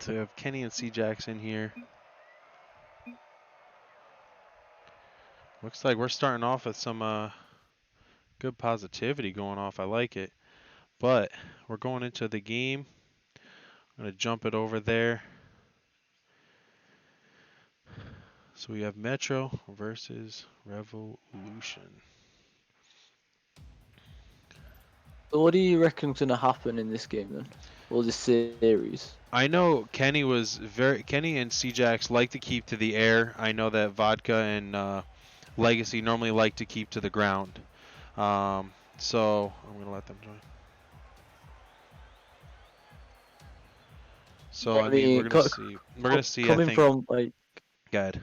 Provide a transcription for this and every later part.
To have Kenny and cJax in here. Looks like we're starting off with some good positivity going off. I like it. But we're going into the game. I'm going to jump it over there. So we have Metro versus Revolution. So what do you reckon's gonna happen in this game then, or this series? I know Kenny and cJax like to keep to the air. I know that Vodka and Legacy normally like to keep to the ground. So I'm going to let them join. So I mean, we're gonna see. I Coming think. from like, Go ahead.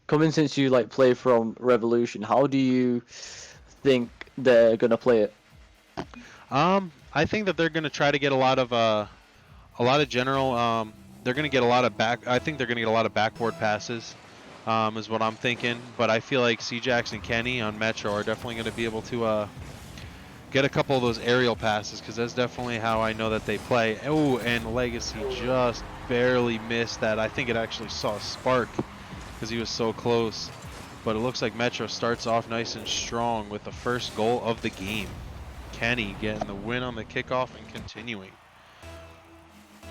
coming since you like play from Revolution, how do you think they're gonna play it? I think that they're gonna try to get a lot of general. They're gonna get a lot of back. I think they're gonna get a lot of backboard passes. Is what I'm thinking. But I feel like cJax and Kenny on Metro are definitely gonna be able to get a couple of those aerial passes, because that's definitely how I know that they play. Oh, and Legacy just barely missed that. I think it actually saw a spark because he was so close. But it looks like Metro starts off nice and strong with the first goal of the game. Kenny getting the win on the kickoff and continuing.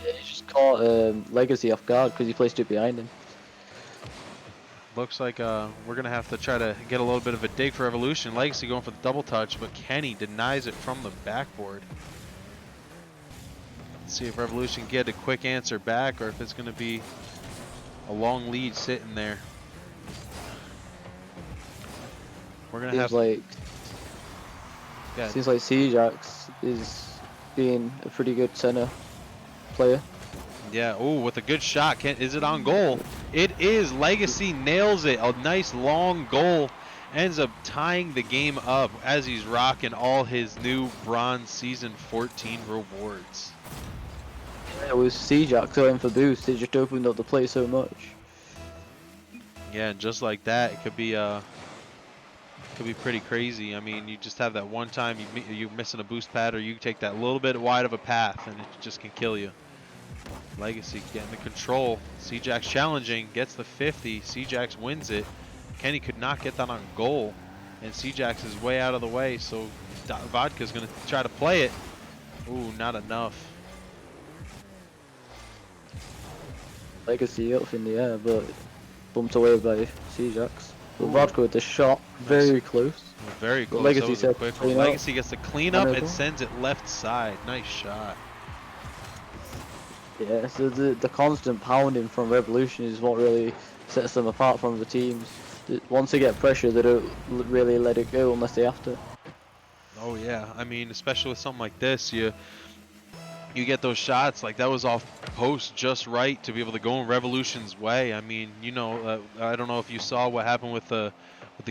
Yeah, he just caught Legacy off guard because he placed it behind him. Looks like we're going to have to try to get a little bit of a dig for Evolution. Legacy going for the double touch, but Kenny denies it from the backboard. Let's see if Revolution get a quick answer back, or if it's going to be a long lead sitting there. We're going to have... Seems like cJax is being a pretty good center player. Yeah, ooh, with a good shot. Is it on goal? It is. Legacy nails it. A nice long goal. Ends up tying the game up as he's rocking all his new Bronze Season 14 rewards. Yeah, it was cJax going for boost. It just opened up the play so much. Yeah, and just like that, it could be pretty crazy. I mean, you just have that one time you're missing a boost pad, or you take that little bit wide of a path, and it just can kill you. Legacy getting the control. cJax challenging, gets the 50. cJax wins it. Kenny could not get that on goal, and cJax is way out of the way, so Vodka's going to try to play it. Ooh, not enough. Legacy up in the air, but bumped away by cJax. But Vodka with the shot, very close. Very close. Legacy that was a quick one. Legacy gets the clean up and sends it left side. Nice shot. Yeah, so the constant pounding from Revolution is what really sets them apart from the teams. Once they get pressure, they don't really let it go unless they have to. Oh yeah, I mean, especially with something like this, you get those shots, like that was off post just right to be able to go in Revolution's way. I mean, you know, I don't know if you saw what happened with the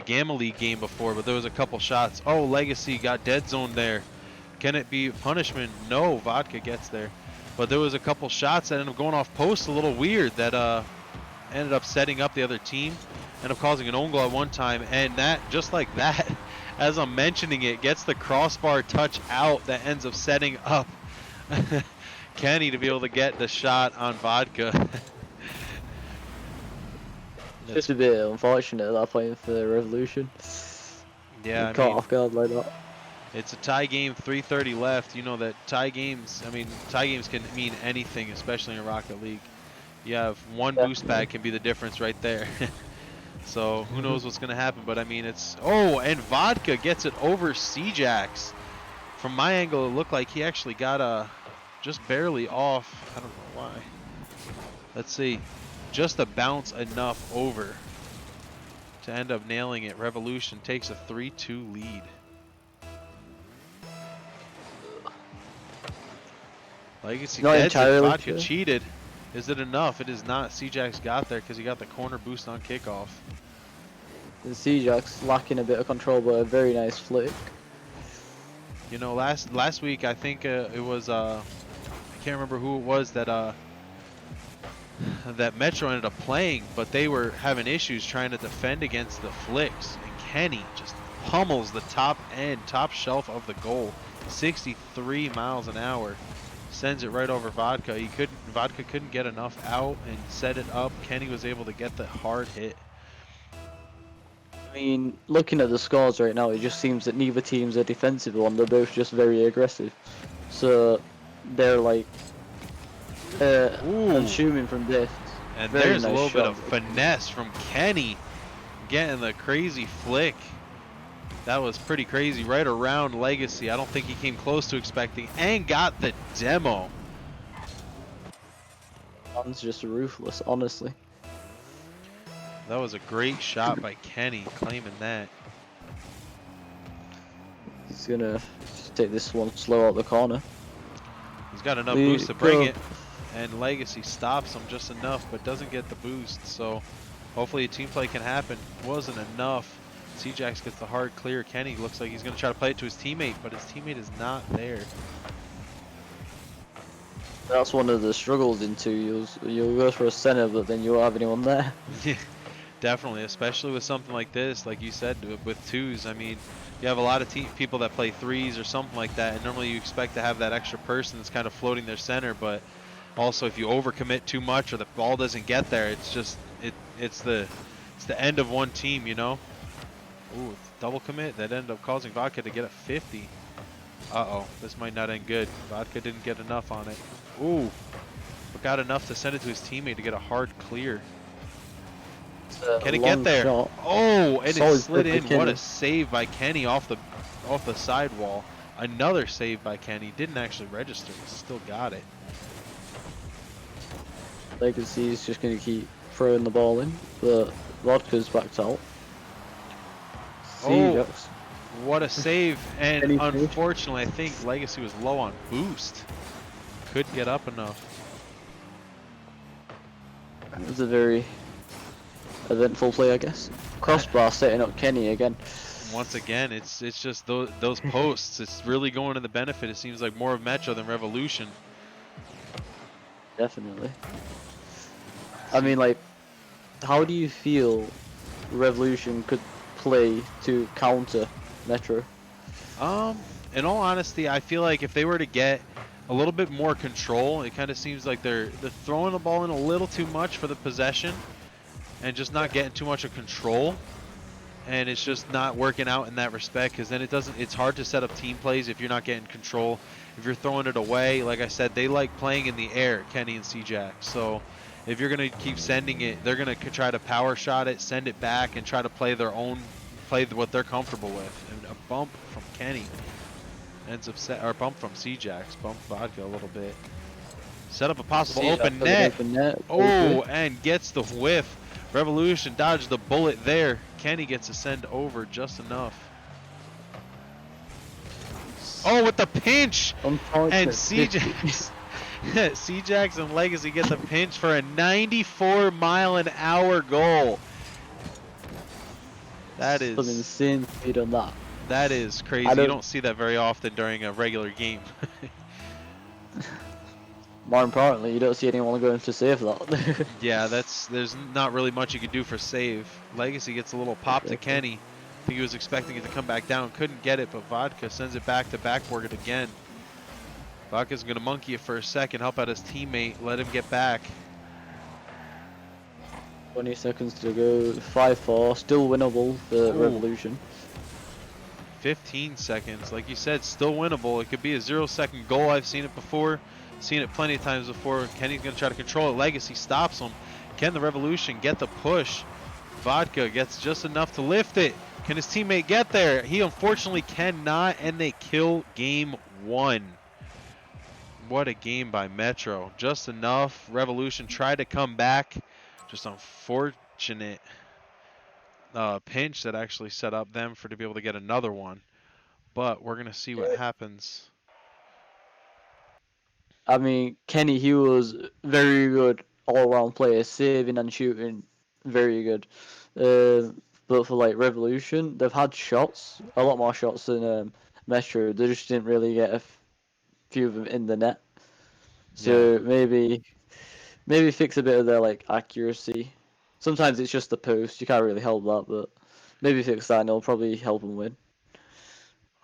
Gamma League game before, but there was a couple shots. Oh, Legacy got dead zoned there. Can it be punishment? No, Vodka gets there. But there was a couple shots that ended up going off post a little weird that ended up setting up the other team, ended up causing an own goal at one time, and that, just like that, as I'm mentioning it, gets the crossbar touch out that ends up setting up Kenny to be able to get the shot on Vodka. It's just a bit unfortunate that playing for Revolution. Yeah, caught off guard like that. It's a tie game, 3:30 left. You know that tie games, I mean, tie games can mean anything, especially in Rocket League. You have one boost pack can be the difference right there. So who knows what's going to happen, but I mean, it's... Oh, and Vodka gets it over cJax. From my angle, it looked like he actually got just barely off. I don't know why. Let's see. Just a bounce enough over to end up nailing it. Revolution takes a 3-2 lead. Legacy deads it. Vodka cheated. Is it enough? It is not. cJax got there because he got the corner boost on kickoff. And cJax lacking a bit of control, but a very nice flick. You know, last week I think it was I can't remember who it was that that Metro ended up playing, but they were having issues trying to defend against the flicks, and Kenny just pummels the top shelf of the goal, 63 miles an hour. sends it right over Vodka. Vodka couldn't get enough out and set it up. Kenny was able to get the hard hit. I mean, looking at the scores right now, it just seems that neither team's a defensive one. They're both just very aggressive. So they're like consuming from this. And Very there's nice a little bit shot. of finesse from Kenny, getting the crazy flick. That was pretty crazy, right around Legacy. I don't think he came close to expecting, and got the demo. Man's just ruthless, honestly. That was a great shot by Kenny, claiming that. He's gonna take this one slow out the corner. He's got enough boost to bring it, and Legacy stops him just enough, but doesn't get the boost. So hopefully a team play can happen. Wasn't enough. cJax gets the hard clear. Kenny looks like he's going to try to play it to his teammate, but his teammate is not there. That's one of the struggles in two. You'll go for a center, but then you won't have anyone there. Yeah, definitely, especially with something like this, like you said, with twos. I mean, you have a lot of people that play threes or something like that, and normally you expect to have that extra person that's kind of floating their center, but also if you overcommit too much or the ball doesn't get there, it's just it's the end of one team, you know. Ooh, double commit that ended up causing Vodka to get a 50. Uh-oh, this might not end good. Vodka didn't get enough on it. Ooh, but got enough to send it to his teammate to get a hard clear. Can it get there? Shot. Oh, and it slid in. Kenny. What a save by Kenny off the sidewall. Another save by Kenny. Didn't actually register, but still got it. Legacy is just going to keep throwing the ball in, but Vodka's backed out. Oh, what a save. And unfortunately, I think Legacy was low on boost. Couldn't get up enough. It was a very eventful play, I guess. Crossbar setting up Kenny again. Once again, it's just those posts. It's really going to the benefit. It seems like more of Metro than Revolution. Definitely. I mean, like, how do you feel Revolution could play to counter Metro? In all honesty, I feel like if they were to get a little bit more control, it kind of seems like they're throwing the ball in a little too much for the possession and just not getting too much of control, and it's just not working out in that respect, because then it's hard to set up team plays if you're not getting control. If you're throwing it away, like I said, they like playing in the air, Kenny and cJax. So if you're going to keep sending it, they're going to try to power shot it, send it back, and try to play what they're comfortable with. And a bump from Kenny ends up or bump from cJax, bump Vodka a little bit. Set up a possible open net. Oh, and gets the whiff. Revolution dodged the bullet there. Kenny gets to send over just enough. Oh, with the pinch! And cJax. cJax and Legacy get the pinch for a 94-mile-an-hour goal. That is some insane speed on that. That is crazy. You don't see that very often during a regular game. More importantly, you don't see anyone going to save that. Yeah, there's not really much you can do for save. Legacy gets a little pop to Kenny. I think he was expecting it to come back down. Couldn't get it, but Vodka sends it back to backboard it again. Vodka's going to monkey it for a second, help out his teammate, let him get back. 20 seconds to go, 5-4, still winnable for Revolution. 15 seconds, like you said, still winnable. It could be a 0-second goal. I've seen it before, seen it plenty of times before. Kenny's going to try to control it. Legacy stops him. Can the Revolution get the push? Vodka gets just enough to lift it. Can his teammate get there? He unfortunately cannot, and they kill game one. What a game by Metro. Just enough. Revolution tried to come back. Just unfortunate pinch that actually set up them to be able to get another one. But we're going to see what happens. I mean, Kenny, he was very good all-round player, saving and shooting, very good. But for like Revolution, they've had shots, a lot more shots than Metro. They just didn't really get a few of them in the net. So maybe fix a bit of their like accuracy. Sometimes it's just the post, you can't really help that, but maybe fix that and it'll probably help them win.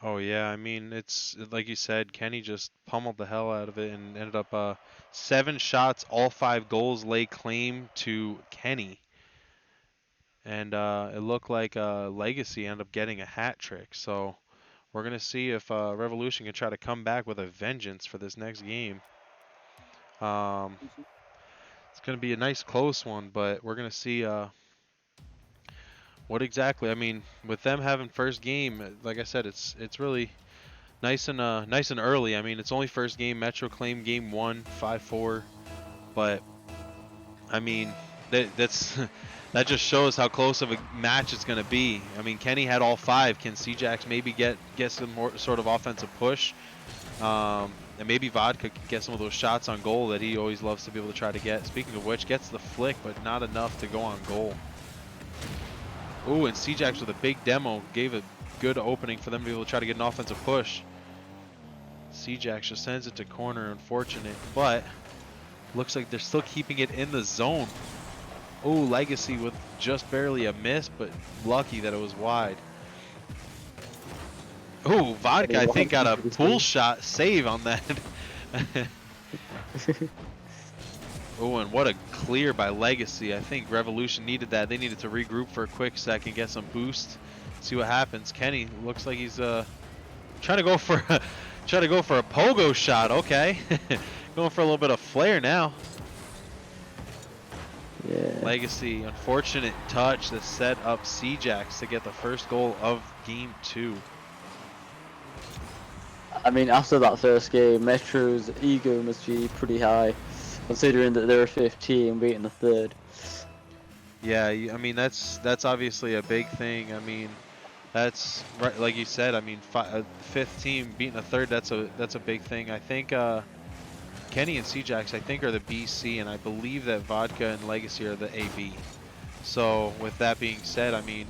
Oh yeah, I mean it's like you said, Kenny just pummeled the hell out of it and ended up 7 shots, all 5 goals lay claim to Kenny, and it looked like Legacy ended up getting a hat trick. So we're gonna see if Revolution can try to come back with a vengeance for this next game. Um, it's gonna be a nice close one, but we're gonna see what exactly. I mean, with them having first game, like I said, it's really nice and early. I mean, it's only first game. Metro claimed game 1, 5-4, but I mean, that's that just shows how close of a match it's going to be. I mean, Kenny had all 5. Can cJax maybe get some more sort of offensive push? And maybe Vodka can get some of those shots on goal that he always loves to be able to try to get. Speaking of which, gets the flick, but not enough to go on goal. Ooh, and cJax with a big demo gave a good opening for them to be able to try to get an offensive push. cJax just sends it to corner, unfortunate, but looks like they're still keeping it in the zone. Oh, Legacy with just barely a miss, but lucky that it was wide. Oh, Vodka I think got a pull shot save on that. Oh, and what a clear by Legacy. I think Revolution needed that. They needed to regroup for a quick second, get some boost, see what happens. Kenny looks like he's trying to go for a pogo shot. Okay. Going for a little bit of flair now. Yeah. Legacy, unfortunate touch that set up cJax to get the first goal of game 2. I mean, after that first game, Metro's ego must be pretty high, considering that they're a 5th beating the 3rd. Yeah, I mean that's obviously a big thing. I mean, that's right, like you said. I mean, 5th team beating a 3rd. That's a big thing. I think Kenny and cJax I think are the BC, and I believe that Vodka and Legacy are the AB. So with that being said, I mean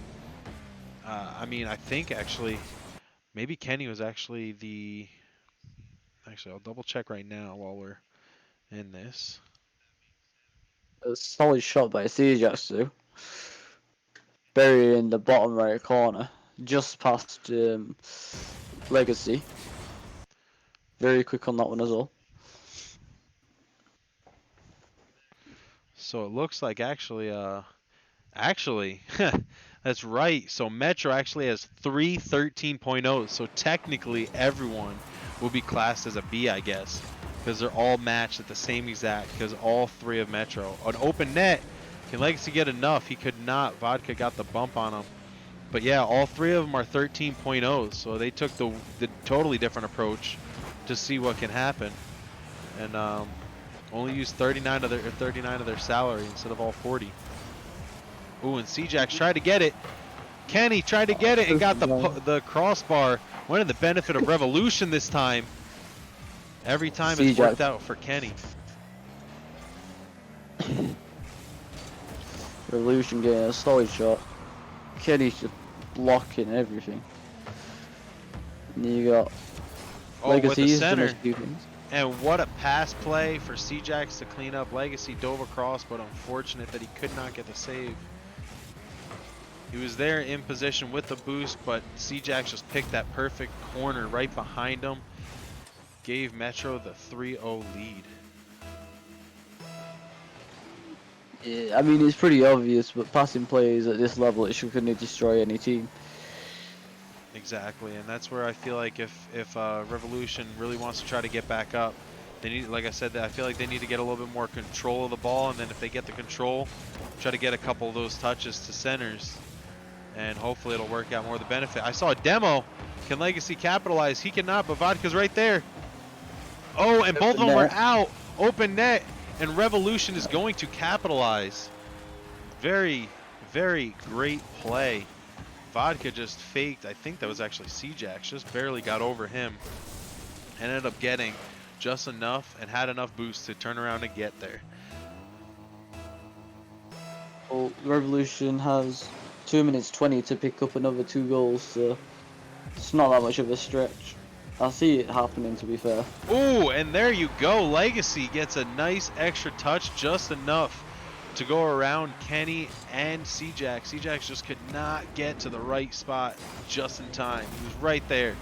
I think actually maybe Kenny was actually the. Actually, I'll double check right now while we're in this. A solid shot by cJax too. Buried in the bottom right corner, just past Legacy. Very quick on that one as well. So it looks like actually that's right. So Metro actually has 3 13.0s. So technically everyone will be classed as a B, I guess, because they're all matched at the same exact, because all 3 of Metro. An open net. Can Legacy get enough? He could not. Vodka got the bump on him. But yeah, all 3 of them are 13.0s. So they took the totally different approach to see what can happen. And only used 39 of their salary instead of all 40. Ooh, and cJax tried to get it. Kenny tried to get it and got the crossbar. Wanted the benefit of Revolution this time. Every time it's worked out for Kenny. Revolution getting a solid shot. Kenny's just blocking everything. And you got Legacy with the center. And what a pass play for cJax to clean up. Legacy dove across, but unfortunate that he could not get the save. He was there in position with the boost, but cJax just picked that perfect corner right behind him. Gave Metro the 3-0 lead. Yeah, I mean, it's pretty obvious, but passing plays at this level, it should couldn't destroy any team. Exactly, and that's where I feel like if Revolution really wants to try to get back up, they need, like I said, I feel like they need to get a little bit more control of the ball, and then if they get the control, try to get a couple of those touches to centers, and hopefully it'll work out more to the benefit. I saw a demo. Can Legacy capitalize? He cannot, but Vodka's right there. Oh, and both of them are out. Open net, and Revolution is going to capitalize. Very, very great play. Vodka just faked. I think that was actually cJax. Just barely got over him and ended up getting just enough and had enough boost to turn around and get there. Well, Revolution has 2 minutes 20 to pick up another 2 goals, so it's not that much of a stretch. I see it happening, to be fair. Ooh, and there you go. Legacy gets a nice extra touch, just enough to go around Kenny and cJax. cJax just could not get to the right spot just in time. He was right there.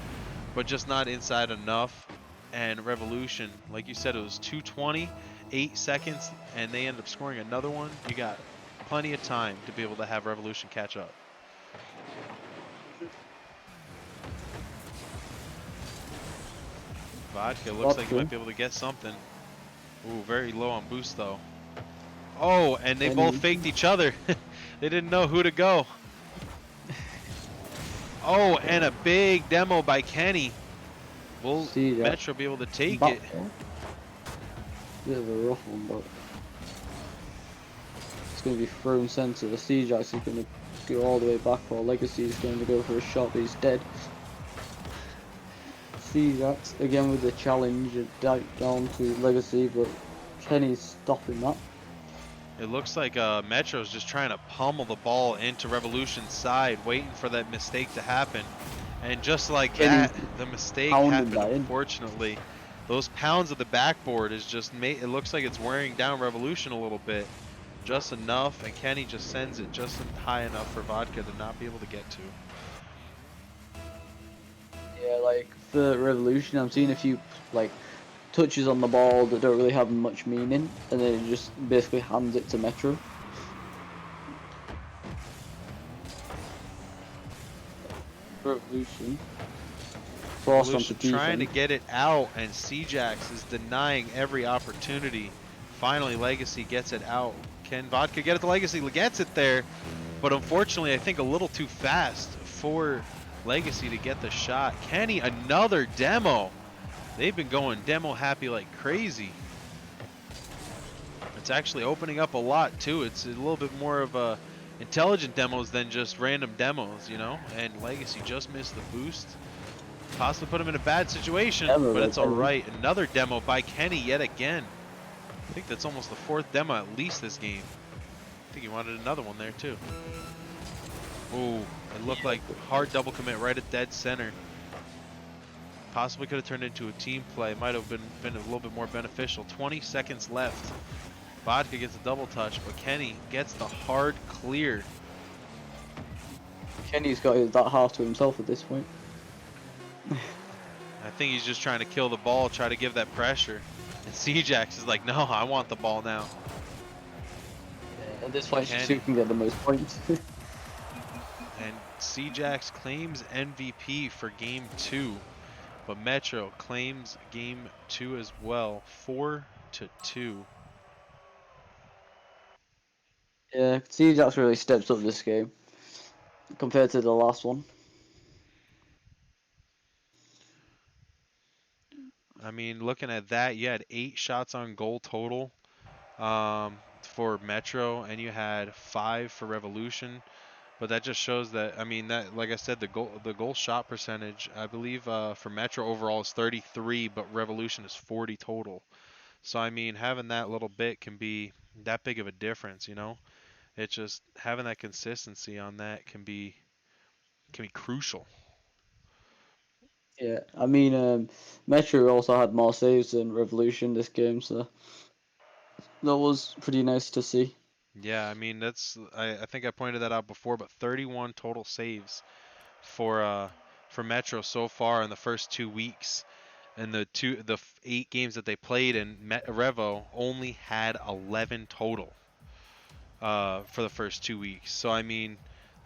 but just not inside enough. And Revolution, like you said, it was 2:20, 8 seconds, and they end up scoring another one. You got plenty of time to be able to have Revolution catch up. Vodka looks like he might be able to get something. Ooh, very low on boost though. Oh, and they both faked each other. They didn't know who to go. Oh, and a big demo by Kenny. Will Metro be able to take it? Bit of a rough one, but it's going to be thrown center. The cJax is going to go all the way back, while Legacy is going to go for a shot, but he's dead. cJax again with the challenge down to Legacy, but Kenny's stopping that. It looks like Metro's just trying to pummel the ball into Revolution's side, waiting for that mistake to happen. And just like that, the mistake happened, unfortunately. Those pounds of the backboard is just it looks like it's wearing down Revolution a little bit. Just enough, and Kenny just sends it just high enough for Vodka to not be able to get to. Yeah, like for Revolution, I'm seeing a few like touches on the ball that don't really have much meaning, and then it just basically hands it to Metro. Revolution trying to get it out, and cJax is denying every opportunity. Finally, Legacy gets it out. Can Vodka get it to Legacy? Gets it there, but unfortunately, I think a little too fast for Legacy to get the shot. Kenny, another demo. They've been going demo happy like crazy. It's actually opening up a lot too. It's a little bit more of a intelligent demos than just random demos, you know. And Legacy just missed the boost. Possibly put him in a bad situation, but it's all right. Another demo by Kenny yet again. I think that's almost the 4th demo at least this game. I think he wanted another one there too. Ooh, it looked like hard double commit right at dead center. Possibly could have turned into a team play. Might have been a little bit more beneficial. 20 seconds left. Vodka gets a double touch, but Kenny gets the hard clear. Kenny's got that half to himself at this point. I think he's just trying to kill the ball, try to give that pressure. And cJax is like, no, I want the ball now. Yeah, at this point, who can get the most points. And cJax claims MVP for game 2. But Metro claims game 2 as well, 4-2. Yeah, cJax really steps up this game compared to the last one. I mean, looking at that, you had 8 shots on goal total for Metro, and you had 5 for Revolution. But that just shows that, I mean, that, like I said, the goal shot percentage, I believe for Metro overall is 33, but Revolution is 40 total. So I mean, having that little bit can be that big of a difference, you know. It's just having that consistency on that can be crucial. Yeah, I mean, Metro also had more saves than Revolution this game, so that was pretty nice to see. Yeah, I mean I think I pointed that out before, but 31 total saves for Metro so far in the first 2 weeks, and the 8 games that they played in REVO only had 11 total for the first 2 weeks. So I mean,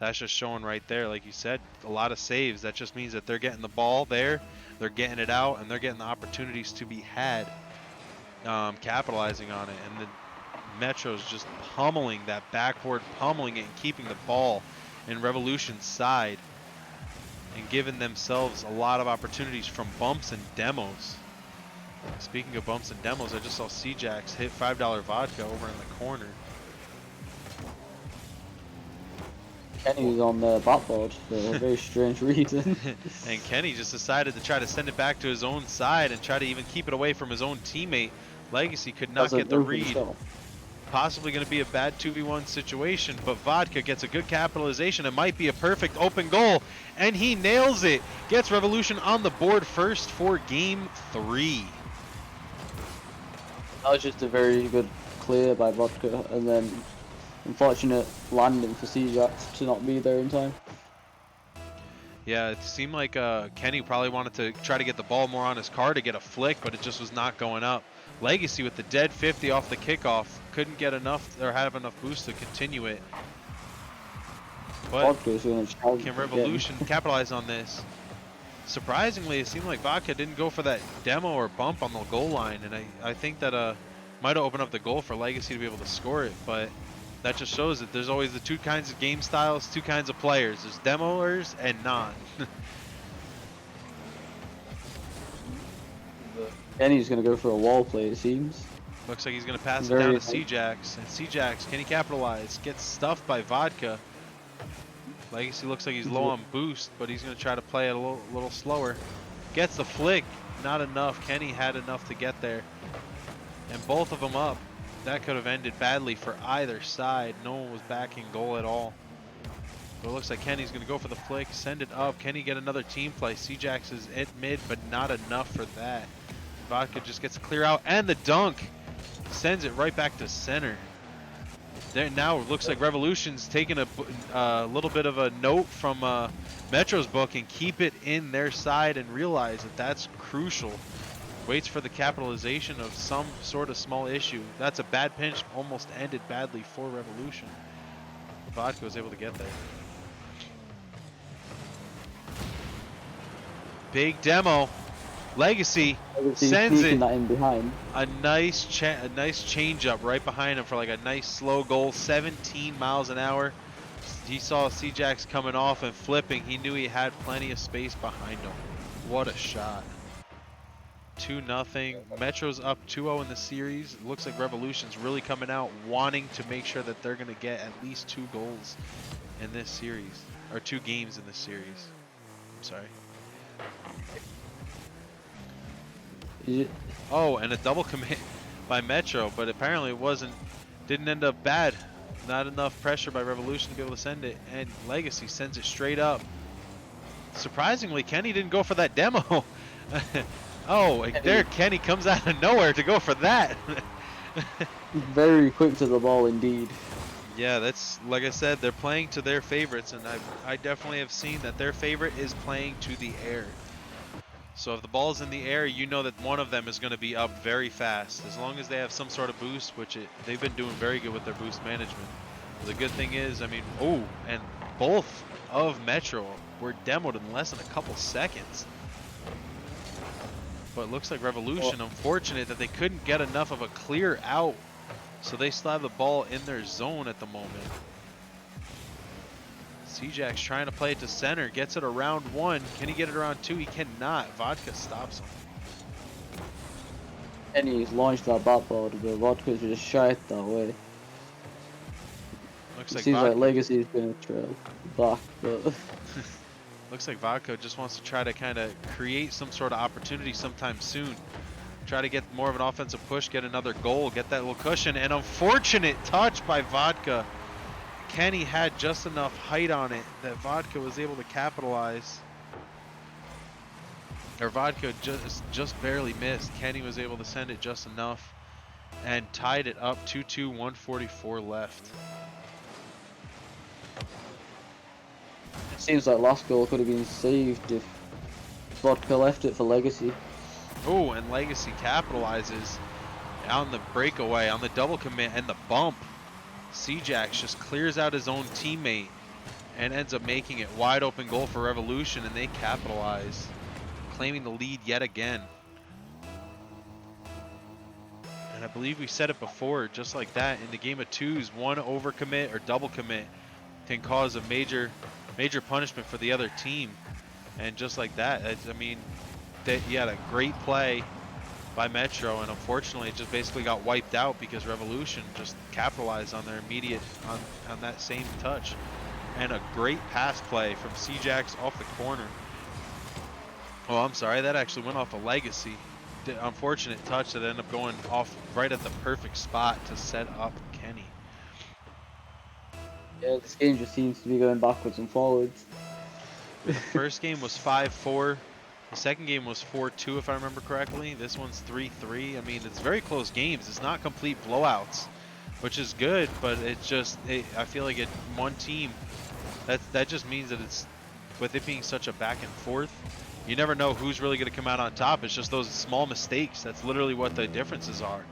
that's just showing right there, like you said, a lot of saves. That just means that they're getting the ball there, they're getting it out, and they're getting the opportunities to be had, capitalizing on it. And the Metro's just pummeling that backboard, pummeling it, and keeping the ball in Revolution's side, and giving themselves a lot of opportunities from bumps and demos. Speaking of bumps and demos, I just saw cJax hit $5 vodka over in the corner. Kenny was on the backboard for a very strange reason. And Kenny just decided to try to send it back to his own side and try to even keep it away from his own teammate. Legacy could not get the read. Possibly going to be a bad 2v1 situation, but Vodka gets a good capitalization. It might be a perfect open goal, and he nails it. Gets Revolution on the board first for game 3. That was just a very good clear by Vodka, and then unfortunate landing for cJax to not be there in time. Yeah, it seemed like Kenny probably wanted to try to get the ball more on his car to get a flick, but it just was not going up. Legacy with the dead 50 off the kickoff. Couldn't get enough or have enough boost to continue it. But Vodka's gonna challenge can again. Revolution capitalize on this? Surprisingly, it seemed like Vodka didn't go for that demo or bump on the goal line, and I think that might have opened up the goal for Legacy to be able to score it, but that just shows that there's always the two kinds of game styles, two kinds of players. There's demoers and non. Kenny's gonna go for a wall play, it seems. Looks like he's going to pass it Very down to high. cJax, and cJax, can he capitalize? Gets stuffed by Vodka. Legacy looks like he's low on boost, but he's going to try to play it a little slower. Gets the flick, not enough. Kenny had enough to get there. And both of them up. That could have ended badly for either side. No one was backing goal at all. But it looks like Kenny's going to go for the flick, send it up. Can he get another team play? cJax is at mid, but not enough for that. Vodka just gets a clear out, and the dunk sends it right back to center. There now it looks like Revolution's taking a little bit of a note from Metro's book and keep it in their side and realize that that's crucial. Waits for the capitalization of some sort of small issue. That's a bad pinch, almost ended badly for Revolution. Vodka was able to get there. Big demo. Legacy sends it. That in behind. A nice change up right behind him for like a nice slow goal, 17 miles an hour. He saw cJax coming off and flipping. He knew he had plenty of space behind him. What a shot. 2-0. Metro's up 2-0 in the series. It looks like Revolution's really coming out wanting to make sure that they're going to get at least 2 goals in this series. Or 2 games in this series. I'm sorry. Oh, and a double commit by Metro, but apparently it didn't end up bad. Not enough pressure by Revolution to be able to send it, and Legacy sends it straight up. Surprisingly, Kenny didn't go for that demo. Oh, there Kenny comes out of nowhere to go for that. Very quick to the ball indeed. Yeah, that's, like I said, they're playing to their favorites, and I definitely have seen that their favorite is playing to the air. So if the ball's in the air, you know that one of them is going to be up very fast. As long as they have some sort of boost, which they've been doing very good with their boost management. The good thing is, I mean, oh, and both of Metro were demoed in less than a couple seconds. But it looks like Revolution, unfortunate that they couldn't get enough of a clear out. So they still have the ball in their zone at the moment. cJax trying to play it to center, gets it around 1. Can he get it around 2? He cannot. Vodka stops him. Kenny's launched that backboard, but Vodka's just shy that way. Looks like Seems Vodka, like Legacy's gonna trail back, but looks like Vodka just wants to try to kind of create some sort of opportunity sometime soon. Try to get more of an offensive push, get another goal, get that little cushion. An unfortunate touch by Vodka. Kenny had just enough height on it that Vodka was able to capitalize. Or Vodka just barely missed. Kenny was able to send it just enough and tied it up 2-2, 144 left. it seems like last goal could have been saved if Vodka left it for Legacy. Oh, and Legacy capitalizes on the breakaway, on the double commit and the bump. cJax just clears out his own teammate and ends up making it wide open goal for Revolution, and they capitalize, claiming the lead yet again. And I believe we said it before, just like that, in the game of twos, one overcommit or double commit can cause a major punishment for the other team. And just like that, I mean, he had a great play by Metro, and unfortunately it just basically got wiped out because Revolution just capitalized on their immediate on that same touch. And a great pass play from cJax off the corner. Oh, I'm sorry, that actually went off a Legacy. The unfortunate touch that ended up going off right at the perfect spot to set up Kenny. Yeah, this game just seems to be going backwards and forwards. The first game was 5-4. The second game was 4-2, if I remember correctly. This one's 3-3. I mean, it's very close games. It's not complete blowouts, which is good, but it's just, I feel like one team, that just means that with it being such a back and forth, you never know who's really going to come out on top. It's just those small mistakes. That's literally what the differences are.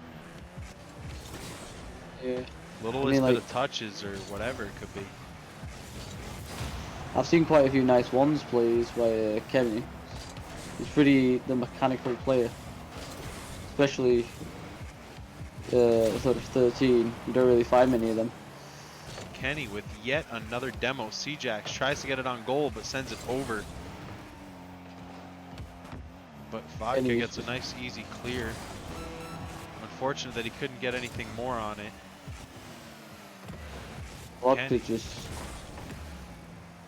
Yeah. Littlest bit of touches or whatever it could be. I've seen quite a few nice ones plays by Kenny. He's pretty the mechanical player, especially sort of 13. You don't really find many of them. Kenny with yet another demo. cJax tries to get it on goal, but sends it over. But Vodka gets a nice, easy clear. Unfortunate that he couldn't get anything more on it. Vodka just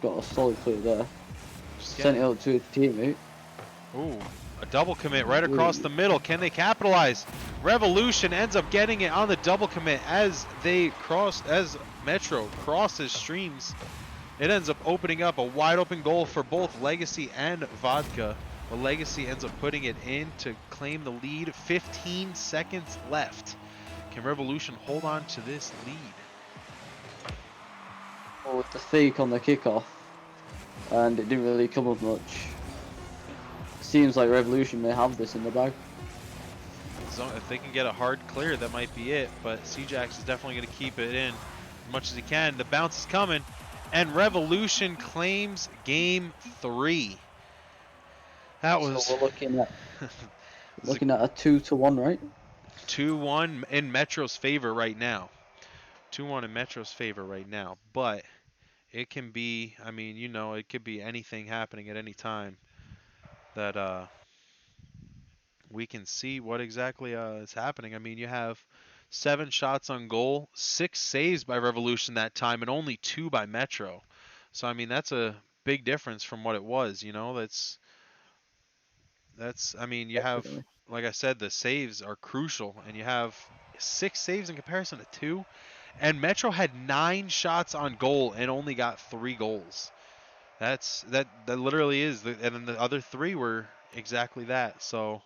got a solid clear there. Sent it out to his teammate. Ooh, a double commit right across the middle. Can they capitalize? Revolution ends up getting it on the double commit as Metro crosses streams. It ends up opening up a wide open goal for both Legacy and Vodka. But Legacy ends up putting it in to claim the lead. 15 seconds left. Can Revolution hold on to this lead? Well, with the fake on the kickoff, and it didn't really come up much. Seems like Revolution may have this in the bag. So if they can get a hard clear, that might be it. But cJax is definitely going to keep it in as much as he can. The bounce is coming, and Revolution claims game 3. That was. So we're looking at a 2-1, right? 2-1 in Metro's favor right now. 2-1 in Metro's favor right now. But it can be. I mean, you know, it could be anything happening at any time. That we can see what exactly is happening. I mean, you have 7 shots on goal, 6 saves by Revolution that time, and only 2 by Metro. So I mean, that's a big difference from what it was. You know, that's. I mean, you have, like I said, the saves are crucial, and you have 6 saves in comparison to 2, and Metro had 9 shots on goal and only got 3 goals. That literally is, and then the other 3 were exactly that. So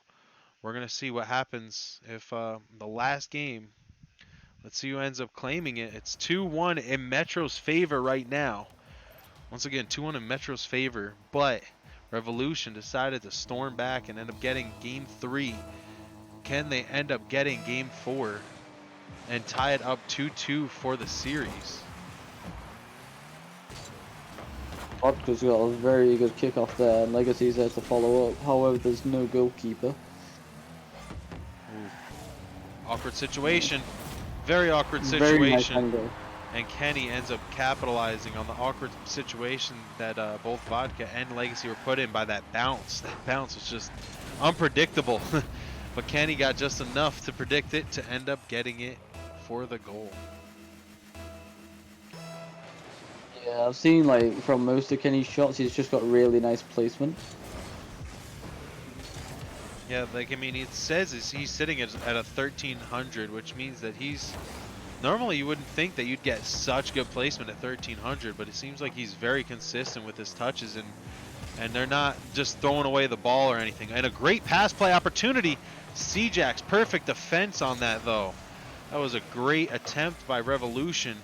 we're gonna see what happens if the last game. Let's see who ends up claiming it. It's 2-1 in Metro's favor right now. Once again, 2-1 in Metro's favor, but Revolution decided to storm back and end up getting game 3. Can they end up getting game 4 and tie it up 2-2 for the series? Vodka's got a very good kickoff there, and Legacy's there to follow up. However, there's no goalkeeper. Ooh. Awkward situation. Very awkward situation. Very nice angle. And Kenny ends up capitalizing on the awkward situation that both Vodka and Legacy were put in by that bounce. That bounce was just unpredictable. But Kenny got just enough to predict it to end up getting it for the goal. Yeah, I've seen like from most of Kenny's shots, he's just got really nice placement. Yeah, like I mean, it says he's sitting at a 1300, which means that he's. Normally, you wouldn't think that you'd get such good placement at 1300, but it seems like he's very consistent with his touches, and they're not just throwing away the ball or anything. And a great pass play opportunity. cJax, perfect defense on that, though. That was a great attempt by Revolution.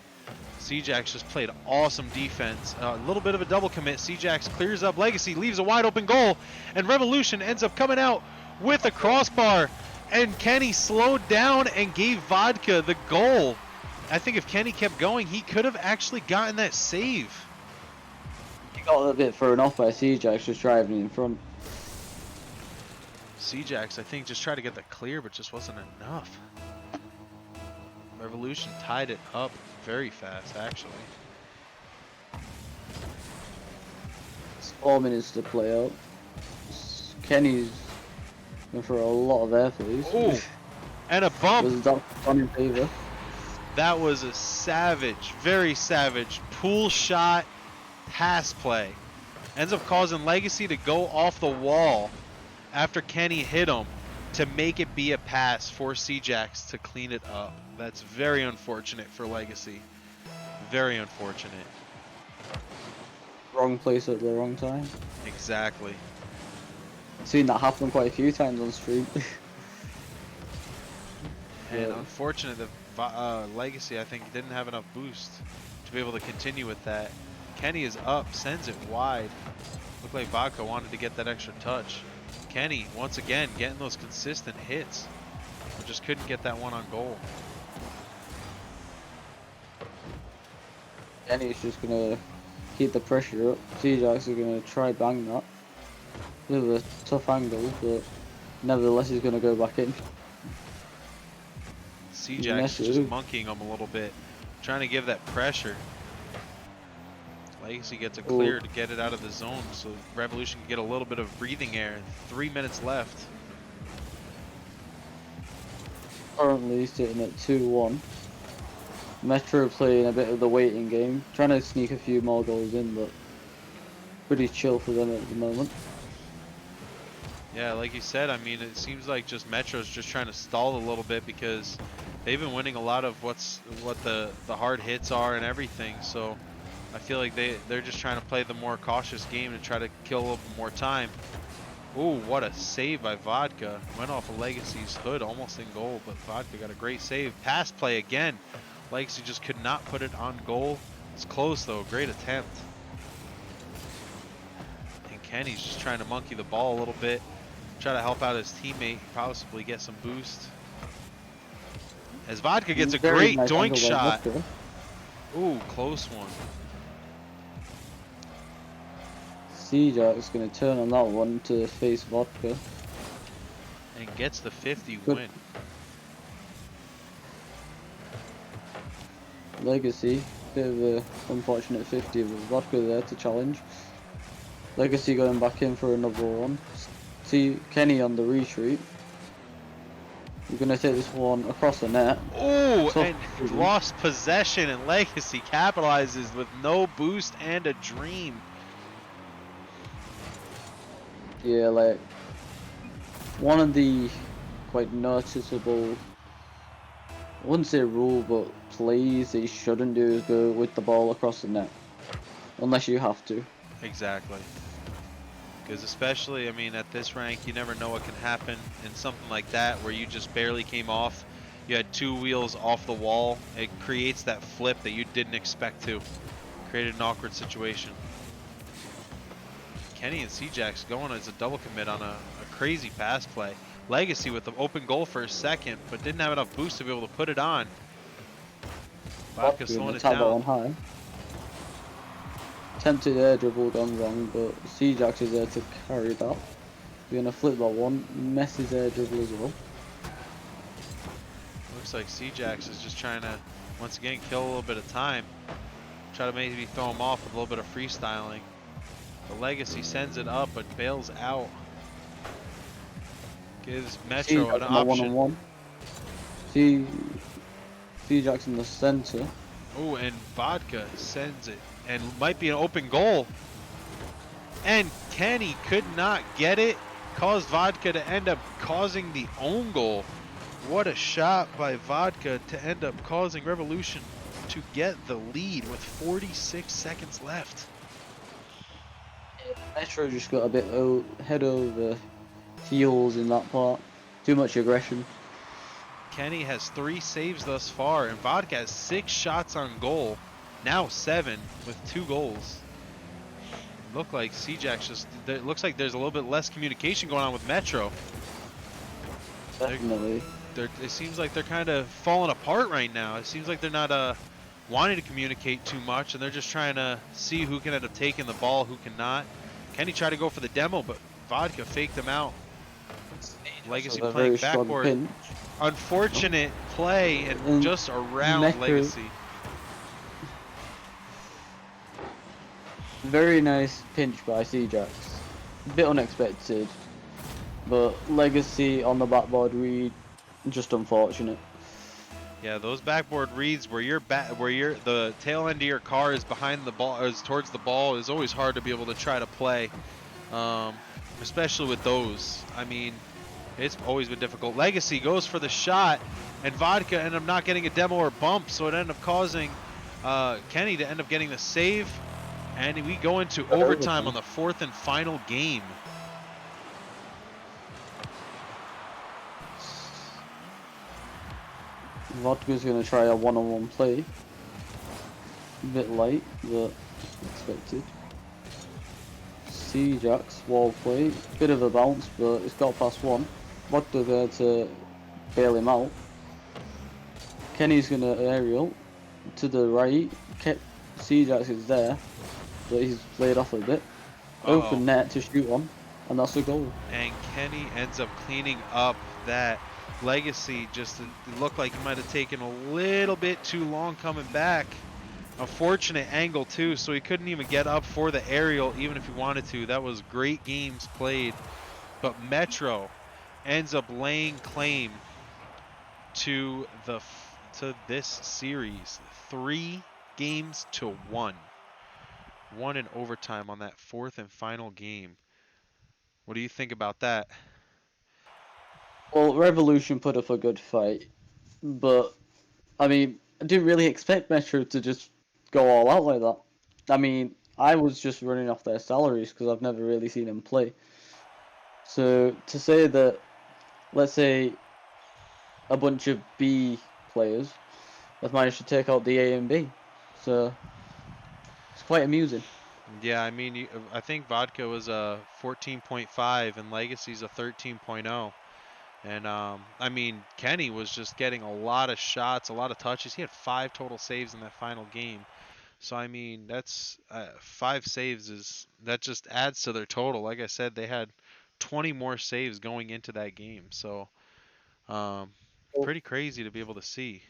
cJax just played awesome defense. A little bit of a double commit. cJax clears up Legacy, leaves a wide open goal, and Revolution ends up coming out with a crossbar. And Kenny slowed down and gave Vodka the goal. I think if Kenny kept going, he could have actually gotten that save. He got a bit thrown off by cJax just driving in front. cJax, I think, just tried to get the clear, but just wasn't enough. Revolution tied it up very fast, actually. It's 4 minutes to play out. Kenny's going for a lot of air plays. Oh, and a bump. Was that on in favor? That was a savage, very savage pool shot pass play. Ends up causing Legacy to go off the wall after Kenny hit him to make it be a pass for cJax to clean it up. That's very unfortunate for Legacy. Very unfortunate. Wrong place at the wrong time. Exactly. I've seen that happen quite a few times on stream. And unfortunate that Legacy, I think, didn't have enough boost to be able to continue with that. Kenny is up, sends it wide. Looked like Vodka wanted to get that extra touch. Kenny, once again, getting those consistent hits. But just couldn't get that one on goal. Kenny's just gonna keep the pressure up. cJax is gonna try bang that. Bit of a tough angle, but nevertheless he's gonna go back in. cJax is just monkeying him a little bit, trying to give that pressure. Legacy gets a clear to get it out of the zone, so Revolution can get a little bit of breathing air. 3 minutes left. Currently sitting at 2-1. METR playing a bit of the waiting game, trying to sneak a few more goals in, but pretty chill for them at the moment. Yeah, like you said, I mean, it seems like just Metro's just trying to stall a little bit because they've been winning a lot of what the hard hits are and everything. So I feel like they're just trying to play the more cautious game to try to kill a little bit more time. Ooh, what a save by Vodka. Went off of Legacy's hood, almost in goal, but Vodka got a great save. Pass play again. Legacy just could not put it on goal. It's close though, great attempt. And Kenny's just trying to monkey the ball a little bit. Try to help out his teammate, possibly get some boost. As Vodka gets a great doink shot. Ooh, close one. cJax is going to turn on that one to face Vodka. And gets the 50 Good. win. Legacy, bit of a unfortunate 50 with Vodka there to challenge. Legacy going back in for another one. See Kenny on the retreat. You're going to take this one across the net. Ooh, and lost possession, and Legacy capitalizes with no boost and a dream. Yeah, like one of the quite noticeable, I wouldn't say rule, but plays that you shouldn't do is go with the ball across the net, unless you have to. Exactly. Because especially, I mean, at this rank, you never know what can happen in something like that where you just barely came off. You had 2 wheels off the wall. It creates that flip that you didn't expect to. Created an awkward situation. Kenny and cJax going as a double commit on a crazy pass play. Legacy with the open goal for a second, but didn't have enough boost to be able to put it on. Vodka slowing it down. On high. Attempted air dribble gone wrong, but cJax is there to carry that. We're gonna flip that one. Messy's air dribble as well. Looks like cJax is just trying to once again kill a little bit of time. Try to maybe throw him off with a little bit of freestyling. The Legacy sends it up but bails out. Gives Metro an option. One-on-one. cJax in the center. Oh, and Vodka sends it. And might be an open goal. And Kenny could not get it. Caused Vodka to end up causing the own goal. What a shot by Vodka to end up causing Revolution to get the lead with 46 seconds left. Metro just got a bit head over heels in that part. Too much aggression. Kenny has 3 saves thus far, and Vodka has 6 shots on goal. Now 7 with 2 goals. Look like cJax just. It looks like there's a little bit less communication going on with Metro. Definitely. It seems like they're kind of falling apart right now. It seems like they're not wanting to communicate too much, and they're just trying to see who can end up taking the ball, who cannot. Kenny tried to go for the demo, but Vodka faked him out. Legacy playing backboard. Unfortunate play and just around Legacy. Very nice pinch by cJax. A bit unexpected, but Legacy on the backboard read, just unfortunate. Yeah, those backboard reads where the tail end of your car is behind the ball, is towards the ball, is always hard to be able to try to play, especially with those. I mean, it's always been difficult. Legacy goes for the shot, and Vodka ended up not getting a demo or bump, so it ended up causing Kenny to end up getting the save, and we go into overtime on the 4th and final game. Vodka's going to try a one-on-one play. A bit late, but expected. cJax, wall play, bit of a bounce, but it's got past one. Vodka there to bail him out. Kenny's gonna aerial to the right. cJax is there, but he's played off a bit. Uh-oh. Open net to shoot on, and that's a goal. And Kenny ends up cleaning up that legacy. Just it looked like he might have taken a little bit too long coming back. Unfortunate angle too, so he couldn't even get up for the aerial even if he wanted to. That was great games played. But Metro ends up laying claim to this series. 3 games to 1. One in overtime on that fourth and final game. What do you think about that? Well, Revolution put up a good fight, but I mean, I didn't really expect Metro to just go all out like that. I mean, I was just running off their salaries because I've never really seen them play. So to say that, let's say, a bunch of B players have managed to take out the A and B, so it's quite amusing. Yeah, I mean, I think Vodka was a 14.5 and Legacy's a 13.0. And I mean, Kenny was just getting a lot of shots, a lot of touches. He had 5 total saves in that final game. So I mean, that's 5 saves that just adds to their total. Like I said, they had 20 more saves going into that game. So um, Well, pretty crazy to be able to see.